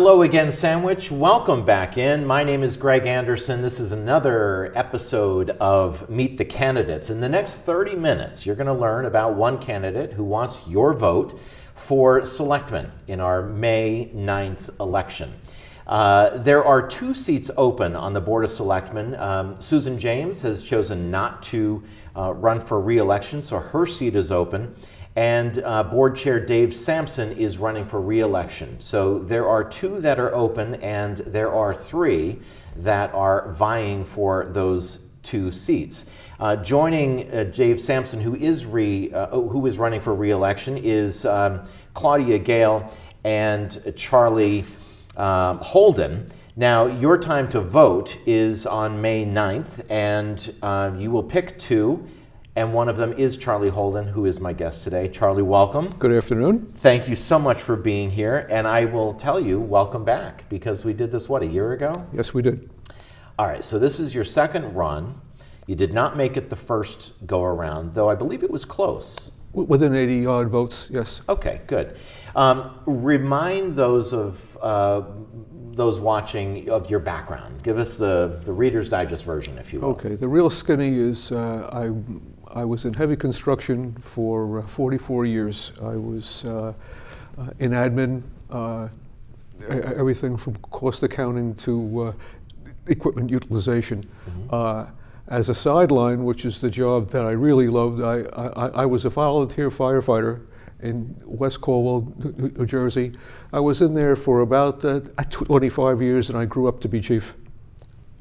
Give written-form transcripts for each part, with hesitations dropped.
Hello again, Sandwich. Welcome back in. My name is Greg Anderson. This is another episode of Meet the Candidates. In the next 30 minutes, you're going to learn about one candidate who wants your vote for selectman in our May 9th election. There are 2 seats open on the Board of Selectmen. Susan James has chosen not to run for re-election, so her seat is open. And Board Chair Dave Sampson is running for re-election. So there are 2 that are open, and there are 3 that are vying for those 2 seats. Joining Dave Sampson, who is running for re-election, is Claudia Gale and Charlie Holden. Now, your time to vote is on May 9th, and you will pick 2. And one of them is Charlie Holden, who is my guest today. Charlie, welcome. Good afternoon. Thank you so much for being here. And I will tell you, welcome back, because we did this, a year ago? Yes, we did. All right, so this is your second run. You did not make it the first go around, though I believe it was close. Within 80 odd votes, yes. Okay, good. Remind those watching of your background. Give us the Reader's Digest version, if you will. Okay, the real skinny is I was in heavy construction for 44 years. I was in admin, everything from cost accounting to equipment utilization. Mm-hmm. As a sideline, which is the job that I really loved, I was a volunteer firefighter in West Cornwall, New Jersey. I was in there for about 25 years, and I grew up to be chief.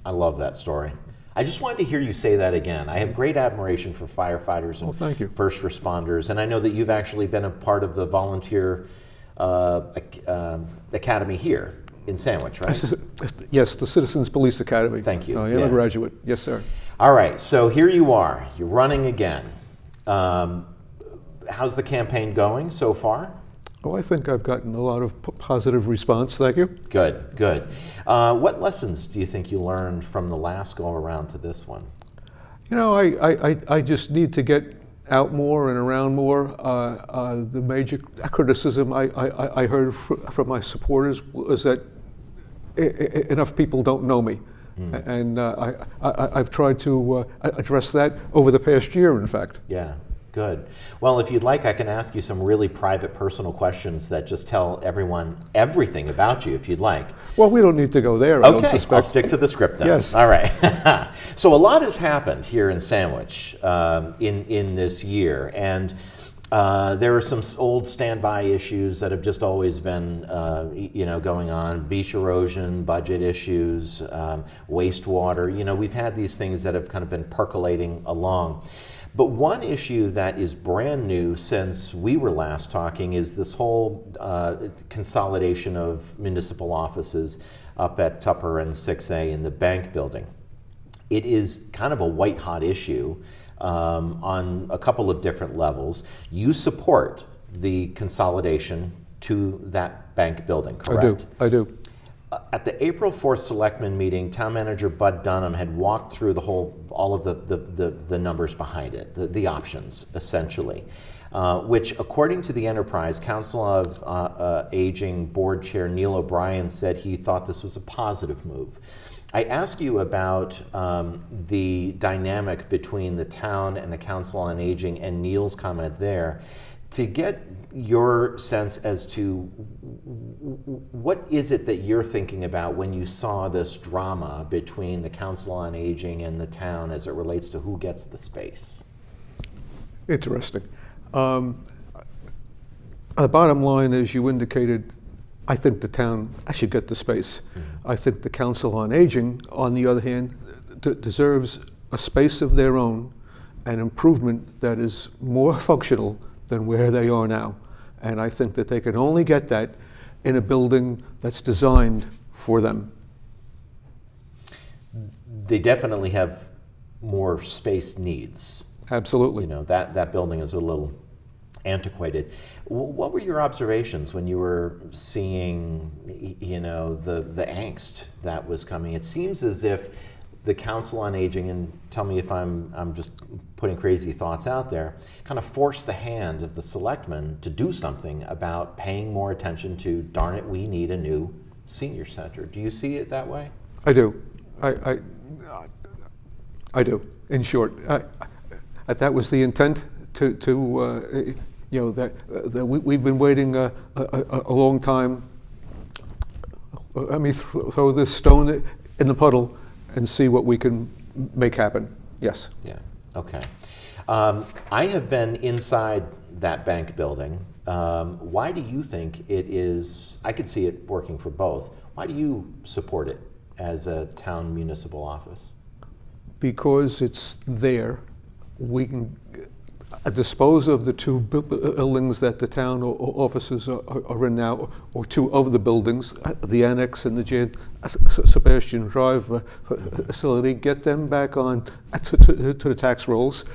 I love that story. I just wanted to hear you say that again. I have great admiration for firefighters and thank you. First responders, and I know that you've actually been a part of the volunteer academy here in Sandwich, right? Yes, the Citizens Police Academy. Thank you. I am a graduate. Yes, sir. All right, so here you are. You're running again. How's the campaign going so far? Oh, I think I've gotten a lot of positive response. Thank you. Good, good. What lessons do you think you learned from the last go around to this one? You know, I just need to get out more and around more. The major criticism I heard from my supporters was that enough people don't know me. And I've tried to address that over the past year, in fact. Yeah. Good. Well, if you'd like, I can ask you some really private, personal questions that just tell everyone everything about you, if you'd like. Well, we don't need to go there, I don't suspect. I'll stick to the script then. Yes. All right. So a lot has happened here in Sandwich in this year, and there are some old standby issues that have just always been, going on. Beach erosion, budget issues, wastewater. We've had these things that have kind of been percolating along. But one issue that is brand new since we were last talking is this whole consolidation of municipal offices up at Tupper and 6A in the bank building. It is kind of a white-hot issue on a couple of different levels. You support the consolidation to that bank building, correct? I do. At the April 4th Selectmen meeting, Town Manager Bud Dunham had walked through all of the numbers behind it, the options, essentially, which, according to the Enterprise, Council of Aging Board Chair Neil O'Brien said he thought this was a positive move. I asked you about the dynamic between the town and the Council on Aging and Neil's comment there, to get your sense as to what is it that you're thinking about when you saw this drama between the Council on Aging and the town as it relates to who gets the space? Interesting. The bottom line is, you indicated, I think the town should get the space. Mm-hmm. I think the Council on Aging, on the other hand, deserves a space of their own, an improvement that is more functional than where they are now. And I think that they can only get that in a building that's designed for them. They definitely have more space needs. Absolutely. That building is a little antiquated. What were your observations when you were seeing, the angst that was coming? It seems as if the Council on Aging, and tell me if I'm just putting crazy thoughts out there, kind of forced the hand of the selectmen to do something about paying more attention to, darn it, we need a new senior center. Do you see it that way? I do. I do. In short, that was the intent that we've been waiting a long time. Let me throw this stone in the puddle and see what we can make happen. Yes. Yeah. Okay. I have been inside that bank building. Why do you think it is? I could see it working for both. Why do you support it as a town municipal office? Because it's there. We can dispose of the two buildings that the town offices are in now, or two of the buildings, the annex and the J. Sebastian Drive facility, get them back on to the tax rolls,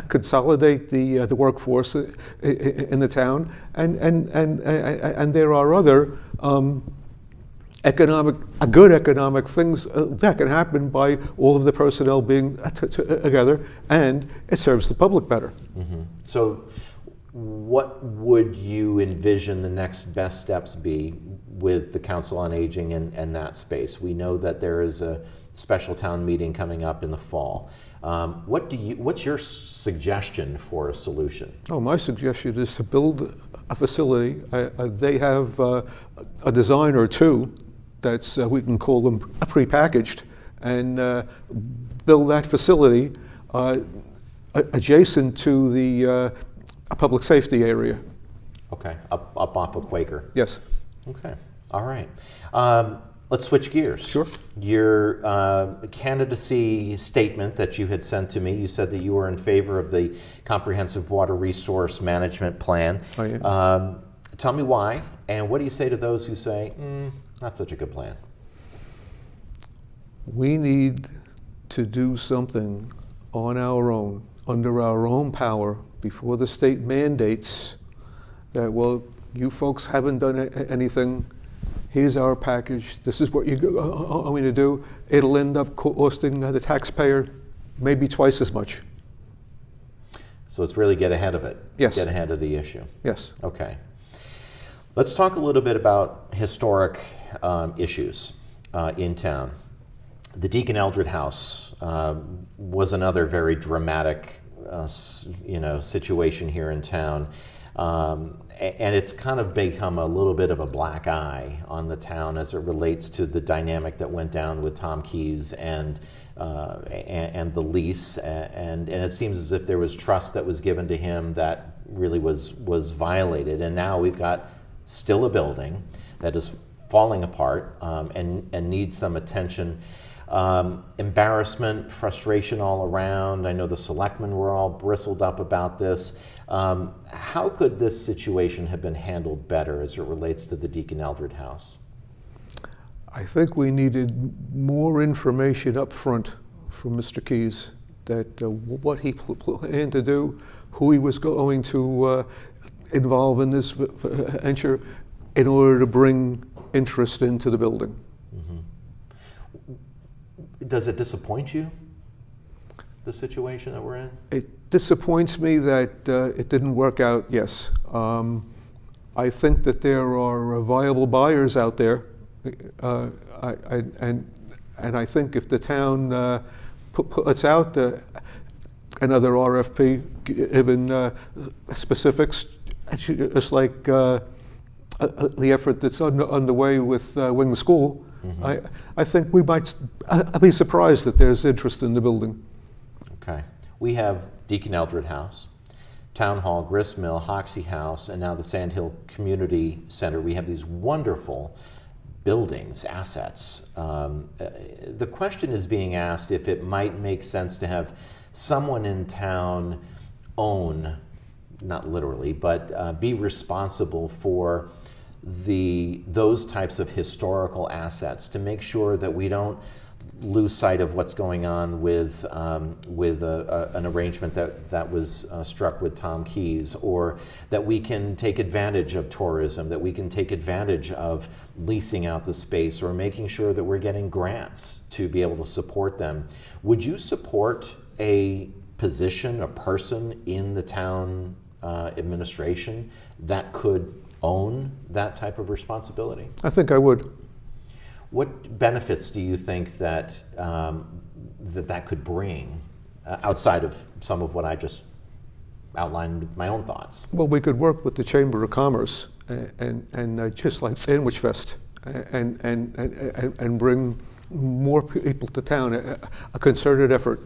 consolidate the workforce in the town, and there are other good economic things that can happen by all of the personnel being together, and it serves the public better. Mm-hmm. So what would you envision the next best steps be with the Council on Aging and that space? We know that there is a special town meeting coming up in the fall. What's your suggestion for a solution? Oh, my suggestion is to build a facility. They have a design or two that's, we can call them prepackaged, and build that facility adjacent to the public safety area. Okay, up off of Quaker. Yes. Okay, all right. Let's switch gears. Sure. Your candidacy statement that you had sent to me, you said that you were in favor of the Comprehensive Water Resource Management Plan. I am. Tell me why, and what do you say to those who say, not such a good plan? We need to do something on our own, under our own power, before the state mandates that, well, you folks haven't done anything, here's our package, this is what you're going to do. It'll end up costing the taxpayer maybe twice as much. So it's really get ahead of it. Yes. Get ahead of the issue. Yes. Okay. Let's talk a little bit about historic issues in town. The Deacon Eldred House was another very dramatic, situation here in town, and it's kind of become a little bit of a black eye on the town as it relates to the dynamic that went down with Tom Keyes and the lease, and it seems as if there was trust that was given to him that really was violated, and now we've got still a building that is falling apart and needs some attention. Embarrassment, frustration all around. I know the selectmen were all bristled up about this. How could this situation have been handled better as it relates to the Deacon Eldred House? I think we needed more information up front from Mr. Keyes, that what he planned to do, who he was going to involve in this venture in order to bring interest into the building. Mm-hmm. Does it disappoint you, the situation that we're in? It disappoints me that it didn't work out, yes. I think that there are viable buyers out there, and I think if the town puts out another RFP, given specifics, just like the effort that's underway with Wing School, mm-hmm. I think we might be surprised that there's interest in the building. Okay. We have Deacon Eldred House, Town Hall, Grist Mill, Hoxie House, and now the Sand Hill Community Center. We have these wonderful buildings, assets. The question is being asked if it might make sense to have someone in town own, not literally, but be responsible for those types of historical assets, to make sure that we don't lose sight of what's going on with an arrangement that was struck with Tom Keyes, or that we can take advantage of tourism, that we can take advantage of leasing out the space, or making sure that we're getting grants to be able to support them. Would you support a position, a person in the town administration that could own that type of responsibility? I think I would. What benefits do you think that that could bring outside of some of what I just outlined with my own thoughts? Well, we could work with the Chamber of Commerce and just like Sandwich Fest and bring more people to town, a concerted effort.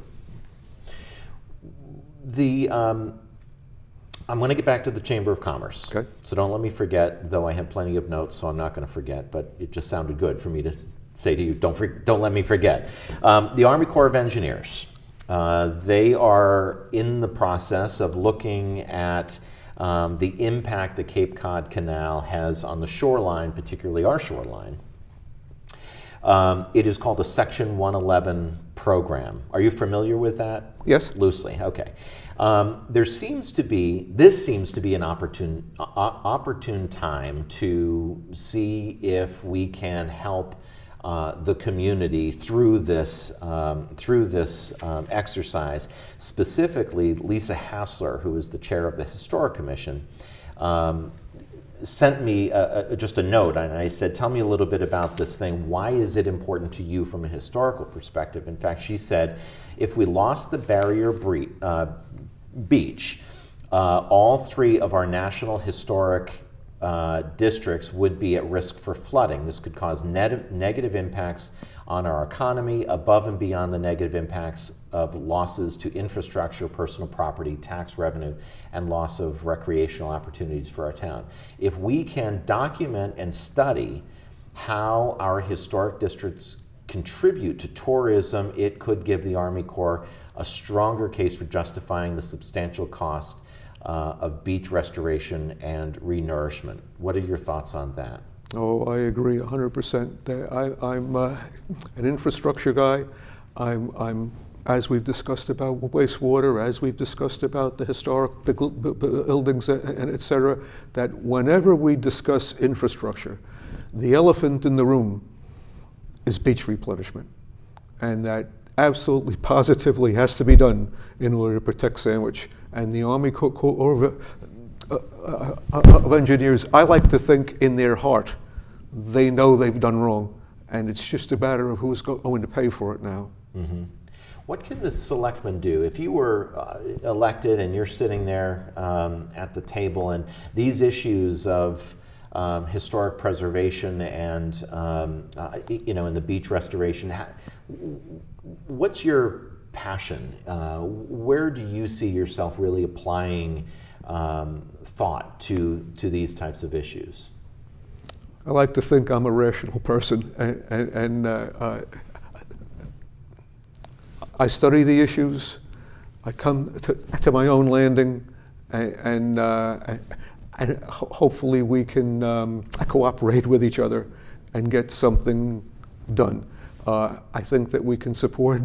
I'm going to get back to the Chamber of Commerce. Okay. So don't let me forget, though I have plenty of notes, so I'm not going to forget, but it just sounded good for me to say to you, don't let me forget. The Army Corps of Engineers, they are in the process of looking at the impact the Cape Cod Canal has on the shoreline, particularly our shoreline. It is called a Section 111 program. Are you familiar with that? Yes. Loosely, okay. This seems to be an opportune time to see if we can help the community through this exercise. Specifically, Lisa Hassler, who is the chair of the Historic Commission, sent me just a note, and I said, tell me a little bit about this thing. Why is it important to you from a historical perspective? In fact, she said, if we lost the barrier beach, all three of our national historic districts would be at risk for flooding. This could cause negative impacts on our economy, above and beyond the negative impacts of losses to infrastructure, personal property, tax revenue, and loss of recreational opportunities for our town. If we can document and study how our historic districts contribute to tourism, it could give the Army Corps a stronger case for justifying the substantial cost of beach restoration and renourishment. What are your thoughts on that? Oh, I agree 100%. I'm an infrastructure guy. I'm, as we've discussed about wastewater, as we've discussed about the historic buildings and et cetera, that whenever we discuss infrastructure, the elephant in the room is beach replenishment. And that absolutely positively has to be done in order to protect Sandwich. And the Army Corps of Engineers, I like to think in their heart, they know they've done wrong, and it's just a matter of who's going to pay for it now. Mm-hmm. What can the selectmen do? If you were elected and you're sitting there at the table, and these issues of historic preservation and and the beach restoration, what's your passion? Where do you see yourself really applying thought to these types of issues? I like to think I'm a rational person, and I study the issues. I come to my own landing, and hopefully we can cooperate with each other and get something done. I think that we can support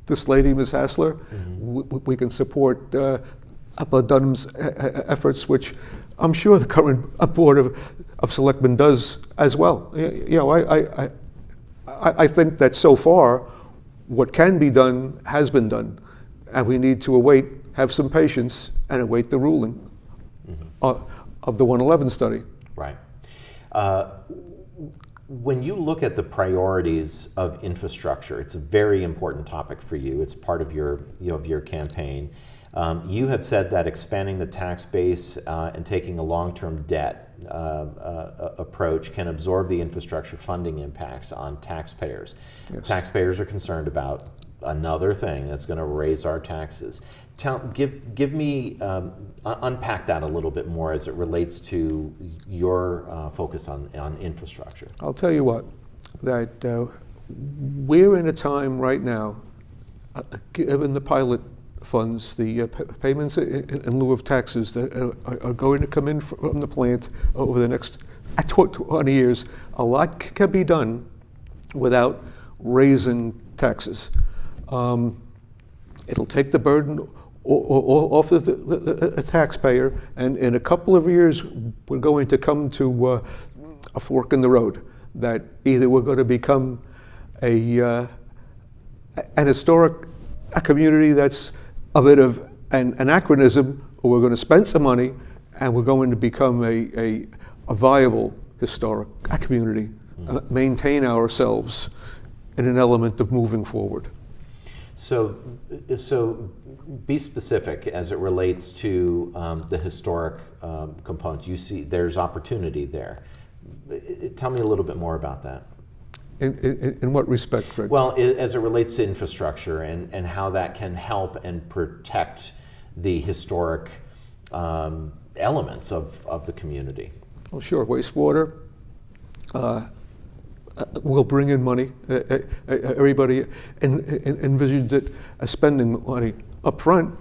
this lady, Ms. Hassler. Mm-hmm. We can support Dunham's efforts, which I'm sure the current Board of Selectmen does as well. I think that so far, what can be done has been done, and we need to have some patience, and await the ruling mm-hmm. Of the 111 study. Right. When you look at the priorities of infrastructure, it's a very important topic for you. It's part of your campaign. You have said that expanding the tax base and taking a long-term debt approach can absorb the infrastructure funding impacts on taxpayers. Yes. Taxpayers are concerned about another thing that's going to raise our taxes. Give me unpack that a little bit more as it relates to your focus on infrastructure. I'll tell you what, that we're in a time right now, given the pilot funds, the payments in lieu of taxes that are going to come in from the plant over the next 20 years, a lot can be done without raising taxes. It'll take the burden off the taxpayer, and in a couple of years we're going to come to a fork in the road, that either we're going to become an historic community that's a bit of an anachronism, or we're going to spend some money and we're going to become a viable historic community. maintain ourselves in an element of moving forward. So be specific as it relates to the historic components. You see there's opportunity there. Tell me a little bit more about that. In what respect, Greg? Well, as it relates to infrastructure and how that can help and protect the historic elements of the community. Well, sure. Wastewater will bring in money. Everybody envisions it as spending money up front,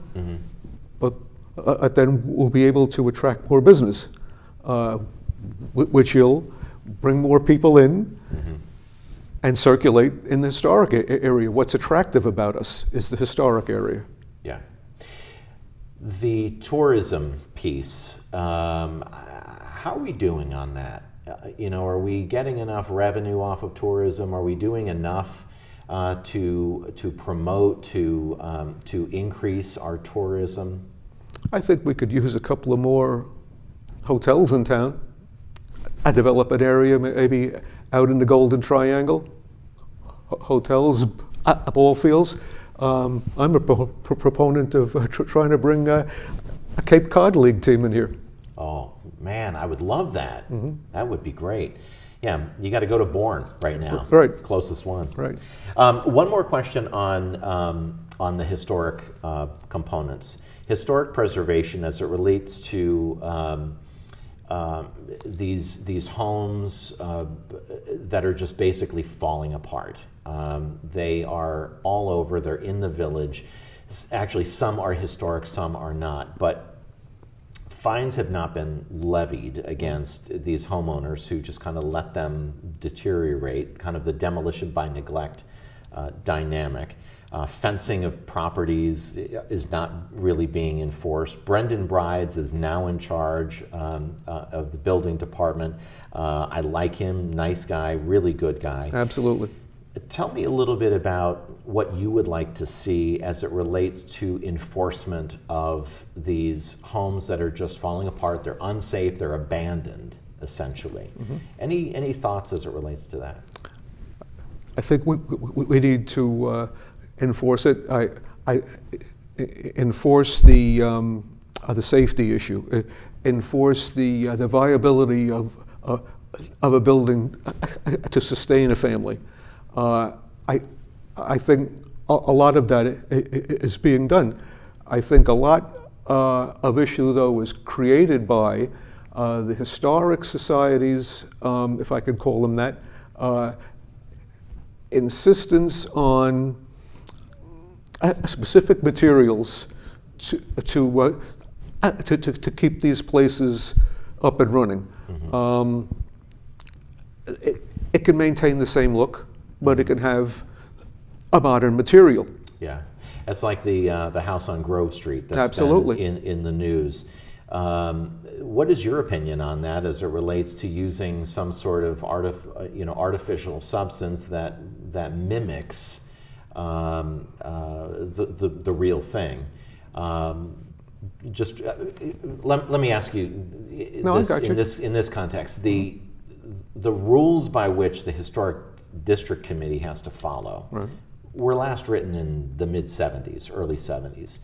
but then we'll be able to attract more business, which will bring more people in and circulate in the historic area. What's attractive about us is the historic area. Yeah. The tourism piece, how are we doing on that? Are we getting enough revenue off of tourism? Are we doing enough to promote, to increase our tourism? I think we could use a couple of more hotels in town. I develop an area maybe out in the Golden Triangle, hotels, ball fields. I'm a proponent of trying to bring a Cape Cod League team in here. Oh man, I would love that. That would be great. Yeah, you got to go to Bourne right now. Right. Closest one. Right. One more question on the historic components. Historic preservation as it relates to these homes that are just basically falling apart. They are all over. They're in the village. Actually, some are historic, some are not. But fines have not been levied against these homeowners who just kind of let them deteriorate, kind of the demolition by neglect dynamic. Fencing of properties is not really being enforced. Brendan Brides is now in charge of the building department. I like him, nice guy, really good guy. Absolutely. Tell me a little bit about what you would like to see as it relates to enforcement of these homes that are just falling apart. They're unsafe, they're abandoned, essentially. Any thoughts as it relates to that? I think we need to enforce it. I enforce the safety issue. Enforce the viability of a building to sustain a family. I think a lot of that is being done. I think a lot of issue, though, is created by the historic societies, if I could call them that, insistence on specific materials to keep these places up and running. It can maintain the same look, but it can have a modern material. Yeah, it's like the house on Grove Street that's Absolutely. been in the news. What is your opinion on that as it relates to using some sort of artificial substance that mimics the real thing? Let me ask you in this context, the rules by which the Historic District Committee has to follow were last written in the mid-'70s, early '70s.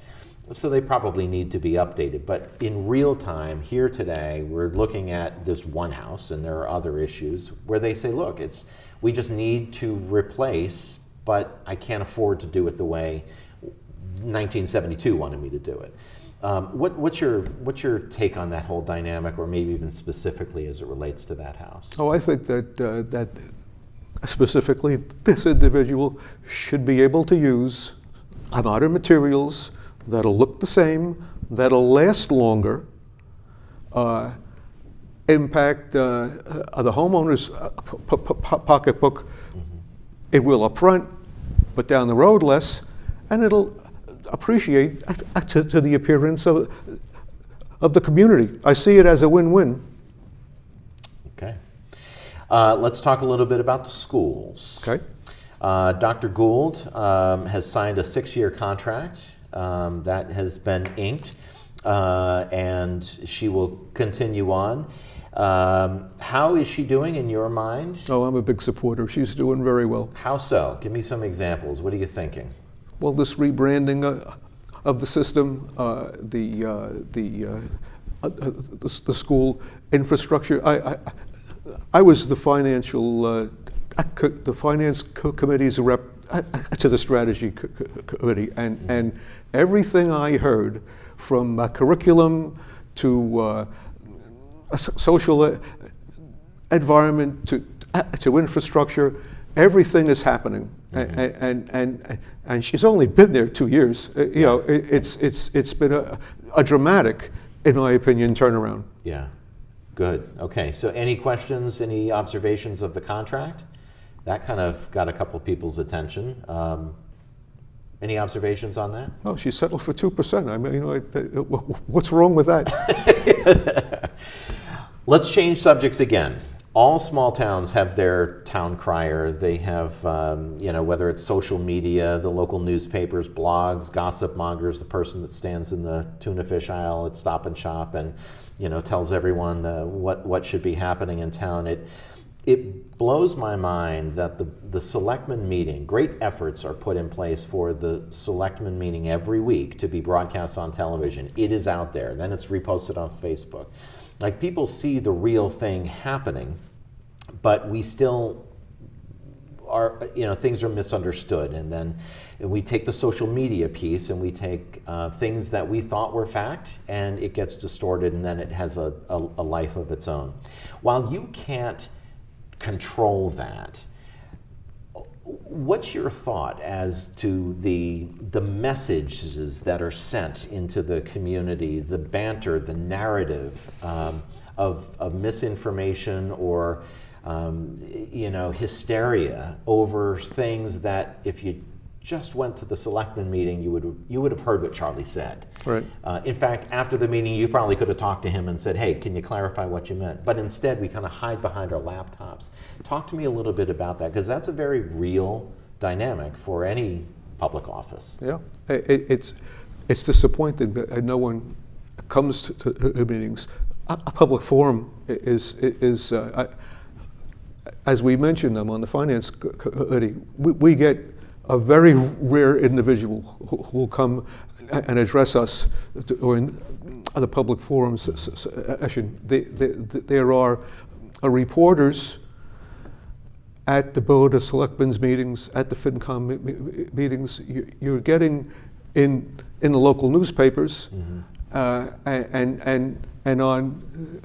So they probably need to be updated. But in real time, here today, we're looking at this one house, and there are other issues where they say, look, we just need to replace, but I can't afford to do it the way 1972 wanted me to do it. What's your take on that whole dynamic, or maybe even specifically as it relates to that house? Oh, I think that specifically this individual should be able to use modern materials that'll look the same, that'll last longer, impact the homeowner's pocketbook. It will up front, but down the road less, and it'll appreciate to the appearance of the community. I see it as a win-win. Okay. Let's talk a little bit about the schools. Okay. Dr. Gould has signed a 6-year contract that has been inked, and she will continue on. How is she doing in your mind? Oh, I'm a big supporter. She's doing very well. How so? Give me some examples. What are you thinking? Well, this rebranding of the system, the school infrastructure. I was the finance committee's rep to the strategy committee, and everything I heard, from curriculum to social environment to infrastructure, everything is happening. And she's only been there 2 years. It's been a dramatic, in my opinion, turnaround. Yeah, good. Okay, so any questions, any observations of the contract? That kind of got a couple people's attention. Any observations on that? Oh, she settled for 2%. I mean, what's wrong with that? Let's change subjects again. All small towns have their town crier. They have, whether it's social media, the local newspapers, blogs, gossip mongers, the person that stands in the tuna fish aisle at Stop and Shop and, tells everyone what should be happening in town. It blows my mind that the selectmen meeting, great efforts are put in place for the selectmen meeting every week to be broadcast on television. It is out there. Then it's reposted on Facebook. Like, people see the real thing happening, but we still are, things are misunderstood. And then we take the social media piece and we take things that we thought were fact, and it gets distorted, and then it has a life of its own. While you can't control that, what's your thought as to the messages that are sent into the community, the banter, the narrative of misinformation or hysteria over things that, if you just went to the selectmen meeting, you would have heard what Charlie said. Right. In fact, after the meeting, you probably could have talked to him and said, "Hey, can you clarify what you meant?" But instead, we kind of hide behind our laptops. Talk to me a little bit about that, because that's a very real dynamic for any public office. Yeah, it's disappointing that no one comes to meetings. A public forum is as we mentioned, I'm on the finance committee. We get a very rare individual who will come and address us or in the public forum session. There are reporters at the Board of Selectmen's meetings, at the FinCom meetings. You're getting in the local newspapers, and on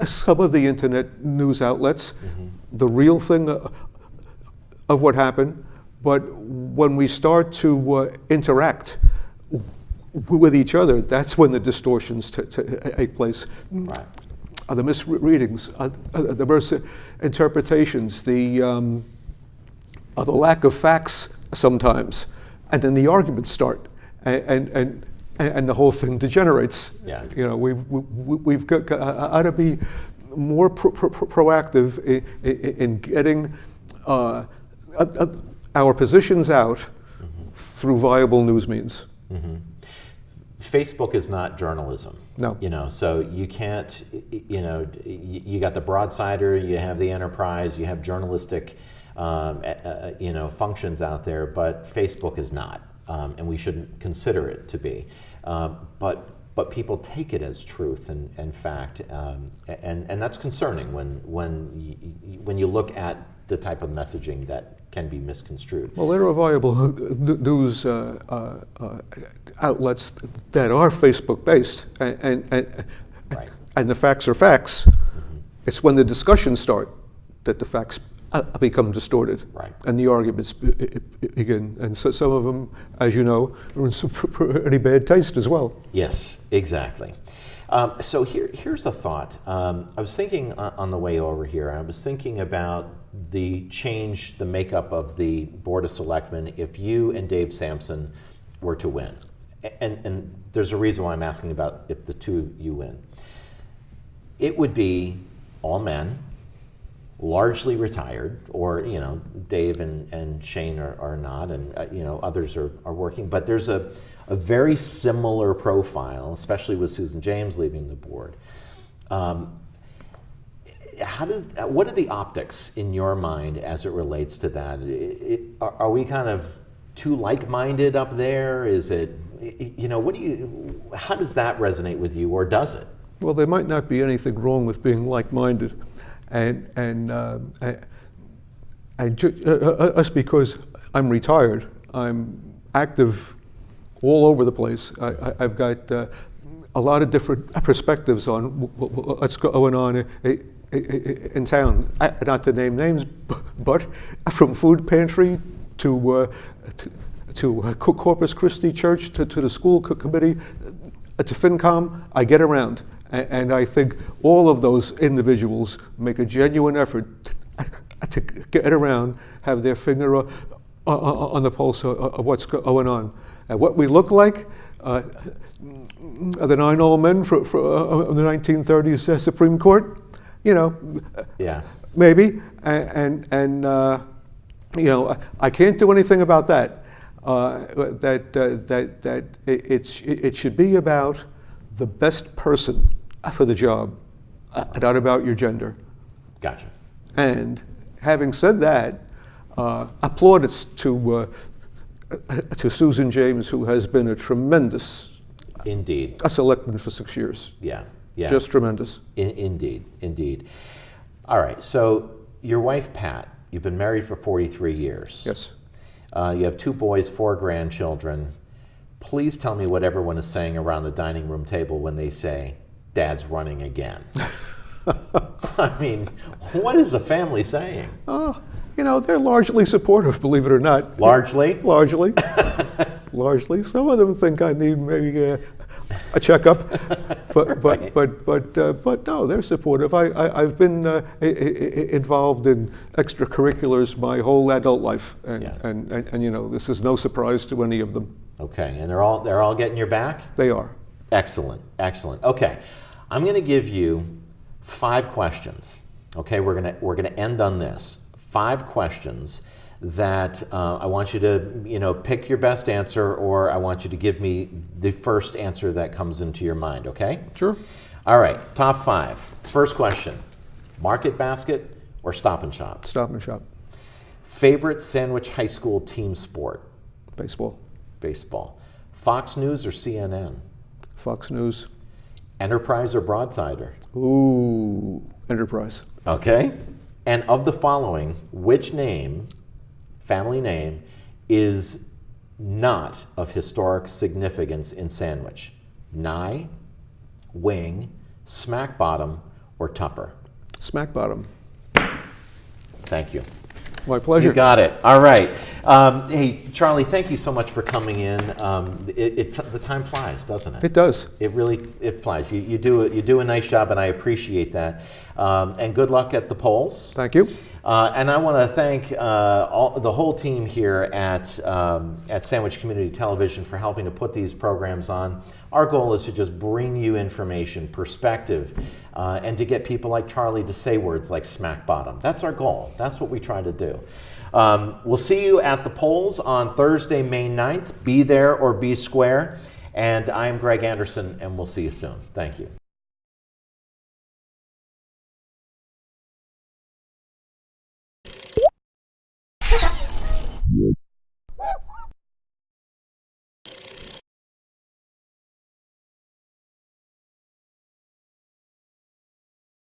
some of the internet news outlets, the real thing of what happened. But when we start to interact with each other, that's when the distortions take place. Right. The misreadings, the misinterpretations, the lack of facts sometimes, and then the arguments start, and the whole thing degenerates. Yeah. We've got to be more proactive in getting our positions out through viable news means. Facebook is not journalism. No. So you can't, you got the broadsider, you have the Enterprise, you have journalistic, functions out there, but Facebook is not, and we shouldn't consider it to be. But people take it as truth and fact, and that's concerning when you look at the type of messaging that can be misconstrued. Well, there are viable news outlets that are Facebook-based, Right. and the facts are facts. It's when the discussions start that the facts become distorted, Right. and the arguments begin. And so some of them, as you know, are in some pretty bad taste as well. Yes, exactly. So here's a thought. I was thinking on the way over here, I was thinking about the makeup of the Board of Selectmen if you and Dave Sampson were to win. And there's a reason why I'm asking about if the two of you win. It would be all men, largely retired, or Dave and Shane are not, and others are working, but there's a very similar profile, especially with Susan James leaving the board. what are the optics in your mind as it relates to that? Are we kind of too like-minded up there? Is it, how does that resonate with you, or does it? Well, there might not be anything wrong with being like-minded, us, because I'm retired, I'm active all over the place. I've got a lot of different perspectives on what's going on in town. Not to name names, but from food pantry to Corpus Christi Church to the school committee to FinCom, I get around. And I think all of those individuals make a genuine effort to get around, have their finger on the pulse of what's going on. And what we look like, the 9 old men from the 1930s Supreme Court, yeah, maybe, and I can't do anything about that. That it should be about the best person for the job, not about your gender. Gotcha. And having said that, applaudits to Susan James, who has been a tremendous, indeed, a selectman for 6 years. Yeah, yeah, just tremendous. Indeed. All right. So your wife Pat, you've been married for 43 years. Yes. You have 2 boys, 4 grandchildren. Please tell me what everyone is saying around the dining room table when they say, "Dad's running again." I mean, what is the family saying? They're largely supportive, believe it or not. Largely? Largely. Largely. Some of them think I need maybe a checkup, but no, they're supportive. I've been involved in extracurriculars my whole adult life, and this is no surprise to any of them. Okay, and they're all getting your back? They are. Excellent. Okay, I'm going to give you 5 questions. Okay, we're gonna end on this. 5 questions that I want you to pick your best answer, or I want you to give me the first answer that comes into your mind. Okay? Sure. All right. Top 5. First question: Market Basket or Stop and Shop? Stop and Shop. Favorite Sandwich High School team sport? Baseball. Baseball. Fox News or CNN? Fox News. Enterprise or Broadsider? Ooh, Enterprise. Okay. And of the following, which family name, is not of historic significance in Sandwich? Nye, Wing, Smack Bottom, or Tupper? Smack Bottom. Thank you. My pleasure. You got it. All right. Hey, Charlie, thank you so much for coming in. The time flies, doesn't it? It does. It really flies. You do a nice job, and I appreciate that. And good luck at the polls. Thank you. And I want to thank the whole team here at Sandwich Community Television for helping to put these programs on. Our goal is to just bring you information, perspective, and to get people like Charlie to say words like smack bottom. That's our goal. That's what we try to do. We'll see you at the polls on Thursday, May 9th. Be there or be square. And I'm Greg Anderson, and we'll see you soon. Thank you.